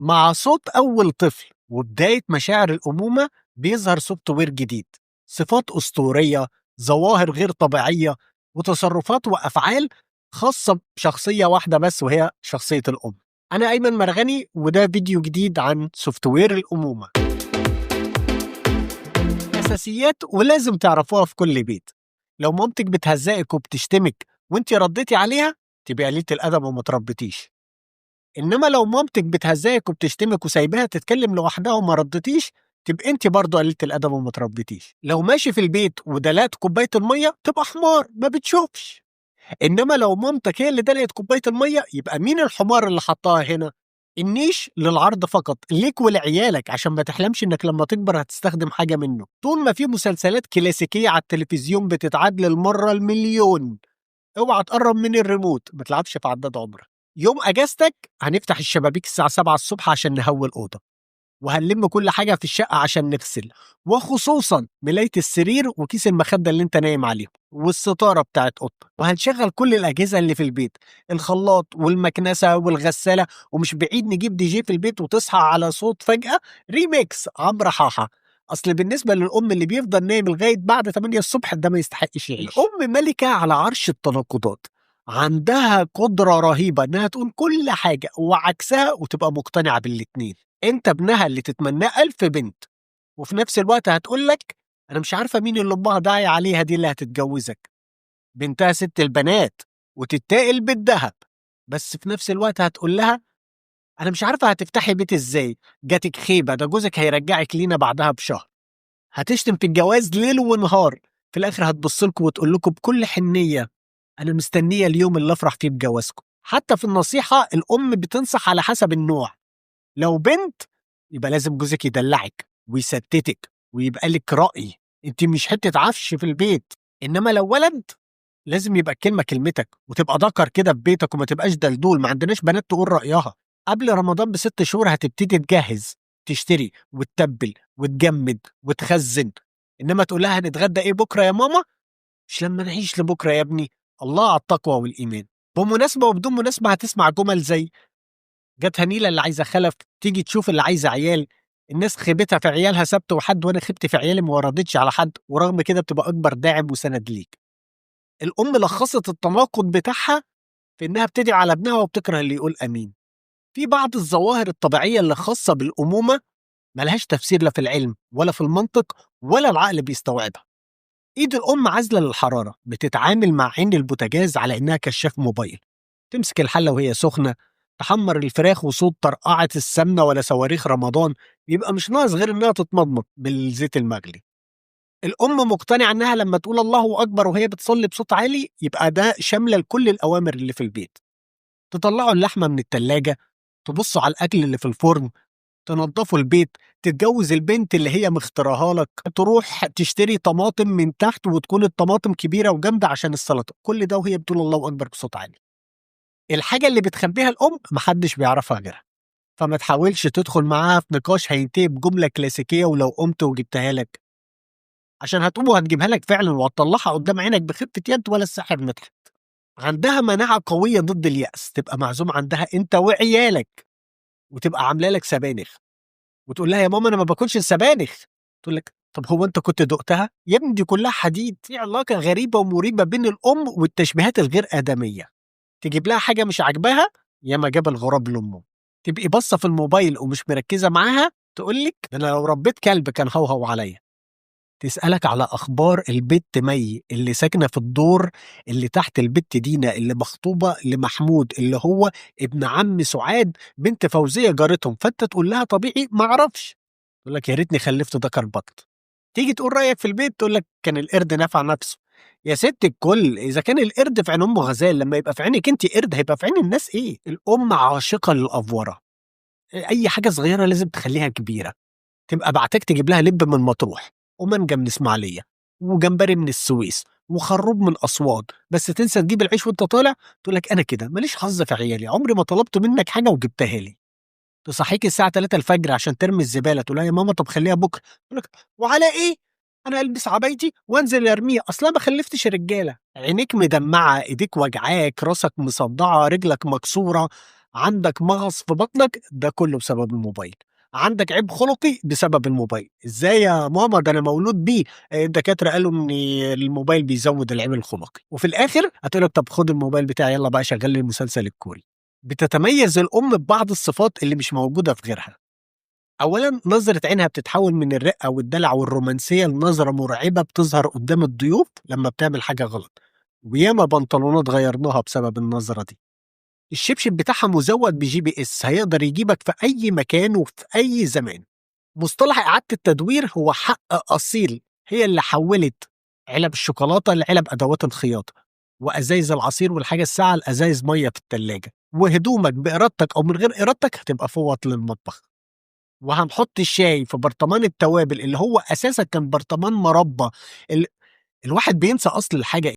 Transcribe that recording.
مع صوت أول طفل وبداية مشاعر الأمومة بيظهر سوفت وير جديد، صفات أسطورية، ظواهر غير طبيعية، وتصرفات وأفعال خاصة بشخصية واحدة بس وهي شخصية الأم. أنا أيمن مرغني وده فيديو جديد عن سوفت وير الأمومة. أساسيات ولازم تعرفوها في كل بيت. لو مامتك بتهزقك وبتشتمك وانت رديتي عليها تبقى قليلة الأدب وما تربيتيش. انما لو مامتك بتهزقك وبتشتمك وسايباها تتكلم لوحدها وما ردتيش تبقى انت برضه قليله الادب وما تربيتيش. لو ماشي في البيت ودلقت كوبايه الميه تبقى حمار ما بتشوفش. انما لو مامتك هي اللي دلقت كوبايه الميه يبقى مين الحمار اللي حطها هنا؟ النيش للعرض فقط ليك ولعيالك عشان ما تحلمش انك لما تكبر هتستخدم حاجه منه. طول ما في مسلسلات كلاسيكيه على التلفزيون بتتعاد للمره المليون، اوعى تقرب من الريموت، ما تلعبش في عداد عمرك. يوم اجازتك هنفتح الشبابيك الساعه 7 الصبح عشان نهوي الاوضه، وهنلم كل حاجه في الشقه عشان نغسل، وخصوصا ملايه السرير وكيس المخده اللي انت نايم عليهم والستاره بتاعت اوضتك، وهنشغل كل الاجهزه اللي في البيت، الخلاط والمكنسه والغساله. ومش بعيد نجيب دي جي في البيت وتصحى على صوت فجاه ريميكس عمرو حاحه. اصل بالنسبه للام اللي بيفضل نايم لغايه بعد 8 الصبح ده ما يستحقش يعيش. الام ملكه على عرش التناقضات، عندها قدره رهيبه انها تقول كل حاجه وعكسها وتبقى مقتنعه بالاتنين. انت ابنها اللي تتمناه 1000 بنت، وفي نفس الوقت هتقول لك انا مش عارفه مين اللي امها داعيه عليها دي اللي هتتجوزك. بنتها ست البنات وتتاقل بالذهب، بس في نفس الوقت هتقول لها انا مش عارفه هتفتحي بيت ازاي، جاتك خيبه ده جوزك هيرجعك لينا بعدها بشهر. هتشتم في الجواز ليل ونهار، في الاخر هتبص لكم وتقول لكم بكل حنيه انا مستنيه اليوم اللي افرح فيه بجوازكم. حتى في النصيحه الام بتنصح على حسب النوع. لو بنت يبقى لازم جوزك يدلعك ويستتك ويبقى لك رأي، انت مش حتة عفش في البيت. انما لو ولد لازم يبقى الكلمة كلمتك وتبقى ذكر كده في بيتك وما تبقاش دلدول. ما عندناش بنات تقول رأيها. قبل رمضان ب6 شهور هتبتدي تجهز، تشتري وتتبل وتجمد وتخزن. انما تقول لها هنتغدى ايه بكرة يا ماما؟ مش لما نعيش لبكرة يا ابني، الله على التقوى والإيمان. بمناسبة وبدون مناسبة هتسمع جمل زي جاتها نيلة اللي عايزة خلف، تيجي تشوف اللي عايزة عيال. الناس خيبتها في عيالها سبت وحد، وانا خبت في عيالي ما وردتش على حد، ورغم كده بتبقى اكبر داعم وسند ليك. الام لخصت التناقض بتاعها في انها بتدعي على ابنها وبتكره اللي يقول امين. في بعض الظواهر الطبيعية اللي خاصة بالامومة ملهاش تفسير لا في العلم ولا في المنطق ولا العقل بيستوعبها. ايد الام عازلة للحرارة، بتتعامل مع عين البوتاجاز على انها كشاف موبايل، تمسك الحلة وهي سخنة، تحمر الفراخ وصوت طرقعة السمنة ولا صواريخ رمضان، يبقى مش ناقص غير انها تتمضمض بالزيت المغلي. الأم مقتنعة انها لما تقول الله أكبر وهي بتصلي بصوت عالي يبقى ده شاملة لكل الأوامر اللي في البيت. تطلعوا اللحمة من التلاجة، تبصوا على الأكل اللي في الفرن، تنظفوا البيت، تتجوز البنت اللي هي مختارها لك، تروح تشتري طماطم من تحت وتكون الطماطم كبيرة وجامدة عشان السلطة، كل ده وهي بتقول الله أكبر بصوت عالي. الحاجة اللي بتخبيها الأم محدش بيعرفها غيرها، فما تحاولش تدخل معاها في نقاش هينتهي بجملة كلاسيكية ولو قمت وجبتها لك، عشان هتقوم وهتجيبها لك فعلا وهتطلعها قدام عينك بخفة يد ولا الساحر مضحك. عندها مناعة قوية ضد اليأس، تبقى معزوم عندها أنت وعيالك وتبقى عاملة لك سبانخ وتقول لها يا ماما أنا ما باكلش السبانخ، تقول لك طب هو أنت كنت دقتها؟ يا ابني دي كلها حديد. في علاقة غريبة ومريبة بين الأم والتشبيهات الغير آدمية. تجيب لها حاجة مش عاجباها يا ما جاب الغراب لأمه. تبقي باصة في الموبايل ومش مركزة معاها تقول لك ده أنا لو ربيت كلب كان هوهو عليا. تسألك على أخبار البت مي اللي ساكنة في الدور اللي تحت البت دينا اللي مخطوبة لمحمود اللي هو ابن عم سعاد بنت فوزية جارتهم، فأنت تقول لها طبيعي معرفش، تقول لك يا ريتني خلفت ذكر بط. تيجي تقول رأيك في البيت تقول لك كان القرد نفع نفسه. يا ست الكل، إذا كان القرد في عين أمه غزال لما يبقى في عينك أنت قرد هيبقى في عين الناس إيه؟ الأم عاشقة للأفورة، أي حاجة صغيرة لازم تخليها كبيرة. تبقى بعتك تجيب لها لب من مطروح ومانجا من اسماعيليه وجمبري من السويس وخروب من اسوان، بس تنسى تجيب العيش وانت طالع. تقول لك انا كده ماليش حظ في عيالي، عمري ما طلبت منك حاجه وجبتها لي. تصحيك الساعه 3 الفجر عشان ترمي الزباله، تقول لها يا ماما طب خليها بكره، تقول لك وعلى ايه؟ انا البس عبايتي وانزل ارميها، اصلا ما خلفتش رجاله. عينيك مدمعه، ايديك وجعاك، راسك مصدعه، رجلك مكسوره، عندك مغص في بطنك، ده كله بسبب الموبايل. عندك عيب خلقي بسبب الموبايل. ازاي يا ماما؟ ده انا مولود بيه. الدكاتره قالوا ان الموبايل بيزود العيب الخلقي. وفي الاخر هتقولك طب خد الموبايل بتاعي يلا بقى شغل لي المسلسل الكوري. بتتميز الام ببعض الصفات اللي مش موجوده في غيرها. اولا نظره عينها بتتحول من الرقه والدلع والرومانسيه لنظره مرعبه بتظهر قدام الضيوف لما بتعمل حاجه غلط. وياما بنطلونات غيرناها بسبب النظره دي. الشبشب بتاعها مزود بGPS، هيقدر يجيبك في أي مكان وفي أي زمان. مصطلح إعادة التدوير هو حق أصيل، هي اللي حولت علب الشوكولاتة لعلب أدوات الخياطة، وأزايز العصير والحاجة الساقعة لأزايز مية في التلاجة، وهدومك بإرادتك أو من غير إرادتك هتبقى فوط للمطبخ. وهنحط الشاي في برطمان التوابل اللي هو أساسا كان برطمان مربى. ال... الواحد بينسى أصل الحاجة